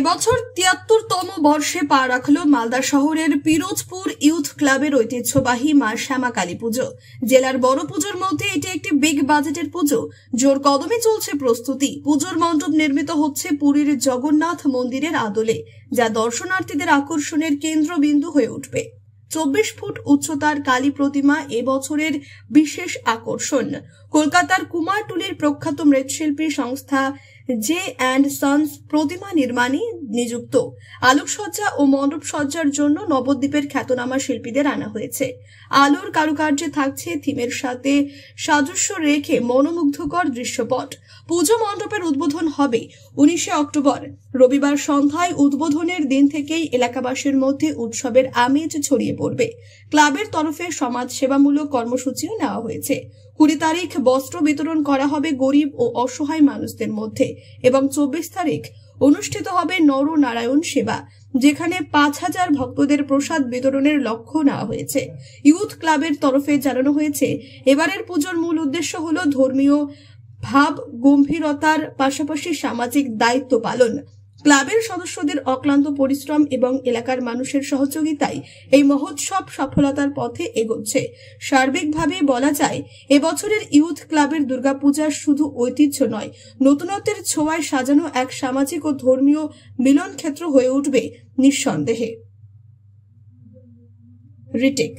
এবছর ৭৩তম বর্ষে পা রাখল মালদা শহরের পিরোজপুর ইউথ ক্লাবের ঐতিহ্যবাহী মা শ্যামা কালী পুজো। জেলার বড় পুজোর মধ্যে এটি একটি বিগ বাজেটের পুজো। জোর কদমে চলছে প্রস্তুতি। পুজোর মণ্ডপ নির্মিত হচ্ছে পুরীর জগন্নাথ মন্দিরের আদলে, যা দর্শনার্থীদের আকর্ষণের কেন্দ্রবিন্দু হয়ে উঠবে। ২৪ ফুট উচ্চতার কালী প্রতিমা এবছরের বিশেষ আকর্ষণ। কলকাতার কুমারটুলির প্রখ্যাত মৃৎশিল্পী সংস্থা জে অ্যান্ড সন্স প্রতিমা নির্মাণে নিযুক্ত। আলোকসজ্জা ও মণ্ডপ সজ্জার জন্য নবদ্বীপের খ্যাতনামা শিল্পীদের আনা হয়েছে। আলোর কারুকার্যে থাকছে থিমের সাথে সাদৃশ্য রেখে মনোমুগ্ধকর দৃশ্যপট। পুজো মণ্ডপের উদ্বোধন হবে ১৯ অক্টোবর রবিবার সন্ধ্যায়। উদ্বোধনের দিন থেকেই এলাকাবাসীর মধ্যে উৎসবের আমেজ ছড়িয়ে পড়বে। ক্লাবের তরফে সমাজ সেবামূলক কর্মসূচিও নেওয়া হয়েছে। ২০ তারিখ বস্ত্র বিতরণ করা হবে গরিব ও অসহায় মানুষদের মধ্যে এবং ২৪ তারিখ অনুষ্ঠিত হবে নরনারায়ণ সেবা, যেখানে ৫,০০০ ভক্তদের প্রসাদ বিতরণের লক্ষ্য নেওয়া হয়েছে। ইউথ ক্লাবের তরফে জানানো হয়েছে, এবারের পুজোর মূল উদ্দেশ্য হল ধর্মীয় ভাব গম্ভীরতার পাশাপাশি সামাজিক দায়িত্ব পালন। ক্লাবের সদস্যদের অক্লান্ত পরিশ্রম এবং এলাকার মানুষের সহযোগিতায় এই মহোৎসব সফলতার পথে এগোচ্ছে। সার্বিকভাবে বলা যায়, এবছরের ইউথ ক্লাবের দুর্গাপূজা শুধু ঐতিহ্য নয়, নতুনত্বের ছোঁয়ায় সাজানো এক সামাজিক ও ধর্মীয় মিলন ক্ষেত্র হয়ে উঠবে নিঃসন্দেহে। রিটেক।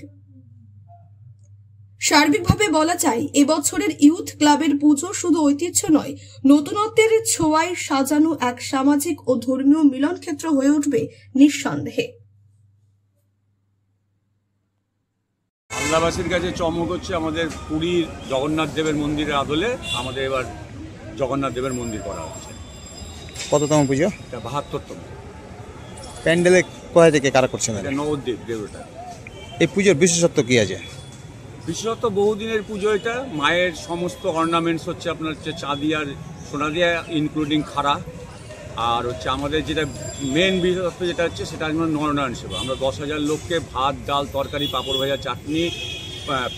সার্বিকভাবে বলা যায়, এবছরের ইউথ ক্লাবের পুজো শুধু ঐতিহ্য নয়, নতুনত্বের ছোঁয়ায় সাজানো এক সামাজিক ও ধর্মীয় মিলন ক্ষেত্র হয়ে উঠবে নিঃসন্দেহে। মালদাবাসীর কাছে চমক হচ্ছে আমাদের পুরীর জগন্নাথ দেবের মন্দিরের আদলে আমাদের এবার জগন্নাথ দেবের মন্দির করা হচ্ছে। কততম পুজো? এটা ৭২তম। প্যান্ডেলে কোথা থেকে কারা করছেন? নবদ্বীপ দেবতা। এই পুজোর বিশেষত্ব কি আছে? বিশেষত বহুদিনের পুজো এটা। মায়ের সমস্ত অর্নামেন্টস হচ্ছে আপনার হচ্ছে চাঁদি আর সোনা দিয়া, ইনক্লুডিং খাড়া। আর হচ্ছে আমাদের যেটা মেন বিশেষত্ব যেটা হচ্ছে সেটা হচ্ছে নরনারায়ণ সেবা। আমরা ১০,০০০ লোককে ভাত, ডাল, তরকারি, পাঁপড় ভাজা, চাটনি,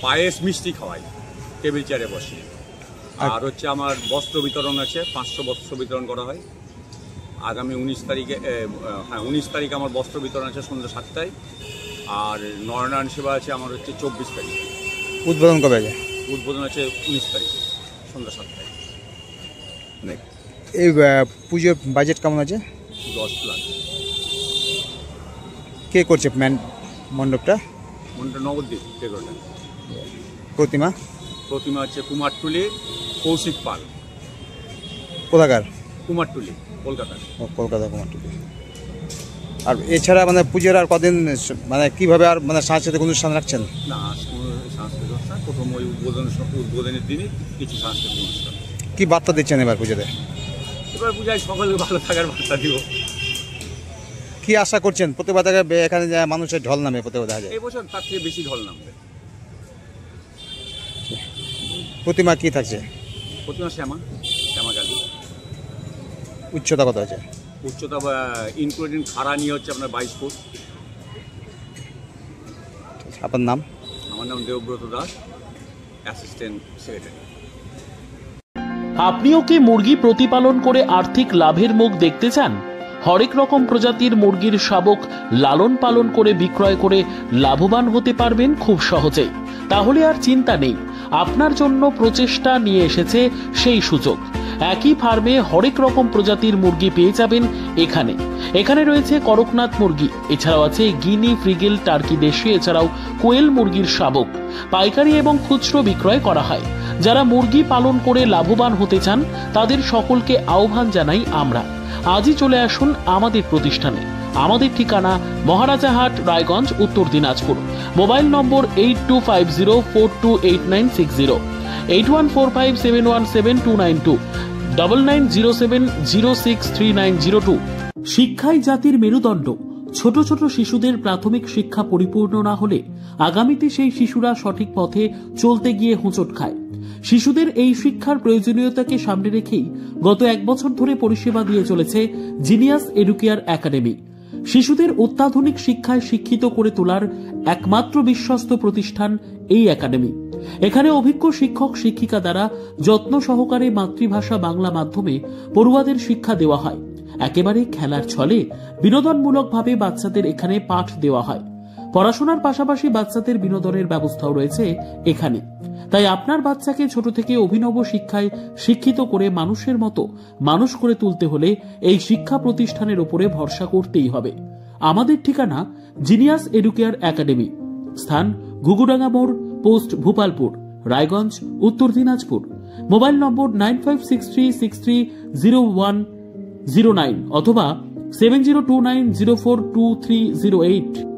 পায়েস, মিষ্টি খাওয়াই টেবিল চেয়ারে বসে। আর হচ্ছে আমার বস্ত্র বিতরণ আছে, ৫০০ বস্ত্র বিতরণ করা হয় আগামী ১৯ তারিখে। ১৯ তারিখ আমার বস্ত্র বিতরণ আছে সন্ধ্যা ৭টায়। আর নরনারায়ণ সেবা আছে আমার হচ্ছে ২৪ তারিখ। উদ্বোধন কবে আছে? উদ্বোধন আছে ১৯ তারিখে সন্ধ্যা ৭টায়। এই পুজোর বাজেট কেমন আছে? ১০ লাখ। কে করছে মণ্ডপটা? মণ্ডপটা নবদ্বীপ দেবতা। প্রতিমা হচ্ছে কুমারটুলি কৌশিক পাল। কোথাকার? কুমারটুলি, কলকাতা। কলকাতা কুমারটুলি। আর এছাড়া মানে পুজোর আর কদিন মানে কিভাবে আর মানে সাংস্কৃতিক অনুষ্ঠান রাখছেন? না, সাংস্কৃতিক অনুষ্ঠান প্রথম ওই উদ্বোধনের দিনই কিছু সাংস্কৃতিক অনুষ্ঠান। কি বার্তা দিচ্ছেন এবার পুজোতে? এবার পূজায় সকলে ভালো থাকার বার্তা দিব। কি আশা করছেন? প্রতিবার এখানে মানুষের ঢল নামে প্রতিবার দেখা যায়, এই বছর তার থেকে বেশি ঢল নামবে। প্রতিমা কি থাকছে? প্রতিমা শ্যামা কালী। উচ্চতা কত আছে? উচ্চতা ইনক্লুডিং খাড়া নিয়ে হচ্ছে আপনার ২২ ফুট। আপনার নাম? আমার নাম দেবব্রত দাস, অ্যাসিস্ট্যান্ট সেক্রেটারি। আপনিও কি মুরগি প্রতিপালন করে আর্থিক লাভের মুখ দেখতে চান? হরেক রকম প্রজাতির মুরগির শাবক লালন পালন করে বিক্রয় করে লাভবান হতে পারবেন খুব সহজেই। তাহলে আর চিন্তা নেই, আপনার জন্য প্রচেষ্টা নিয়ে এসেছে সেই সুযোগ। একই ফার্মে হরেক রকম প্রজাতির মুরগি পেয়ে যাবেন এখানে রয়েছে করকনাথ মুরগি, এছাড়াও আছে গিনি, ফ্রিগেল, টার্কি দেশি, এছাড়াও কোয়েল মুরগির শাবক। পাইকারি এবং খুচরো বিক্রয় করা হয়। যারা মুরগি পালন করে লাভবান হতে চান তাদের সকলকে আহ্বান জানাই আমরা। আজই চলে আসুন আমাদের প্রতিষ্ঠানে। আমাদের ঠিকানা মহারাজাহাট, রায়গঞ্জ, উত্তর দিনাজপুর। মোবাইল নম্বর 8250428960, 8145717292, 9907063902। শিক্ষাই জাতির মেরুদণ্ড। ছোট ছোট শিশুদের প্রাথমিক শিক্ষা পরিপূর্ণ না হলে আগামীতে সেই শিশুরা সঠিক পথে চলতে গিয়ে হোঁচট খায়। শিশুদের এই শিক্ষার প্রয়োজনীয়তাকে সামনে রেখেই গত ১ বছর ধরে পরিষেবা দিয়ে চলেছে জিনিয়াস এডুকেয়ার একাডেমি। শিশুদের অত্যাধুনিক শিক্ষায় শিক্ষিত করে তোলার একমাত্র বিশ্বস্ত প্রতিষ্ঠান এই একাডেমি। এখানে অভিজ্ঞ শিক্ষক শিক্ষিকা দ্বারা যত্ন সহকারে মাতৃভাষা বাংলা মাধ্যমে পড়ুয়াদের শিক্ষা দেওয়া হয়। একেবারে খেলার ছলে বিনোদনমূলকভাবে বাচ্চাদের এখানে পাঠ দেওয়া হয়। পড়াশোনার পাশাপাশি বাচ্চাদের বিনোদনের ব্যবস্থাও রয়েছে এখানে। তাই আপনার বাচ্চাকে ছোট থেকে অভিনব শিক্ষায় শিক্ষিত করে মানুষের মতো মানুষ করে তুলতে হলে এই শিক্ষা প্রতিষ্ঠানের উপরে ভরসা করতেই হবে। আমাদের ঠিকানা জিনিয়াস এডুকেয়ার একাডেমি, স্থান ঘুঘুডাঙ্গা মোড়, পোস্ট ভূপালপুর, রায়গঞ্জ, উত্তর দিনাজপুর। মোবাইল নম্বর 9563630109 অথবা 7029042308।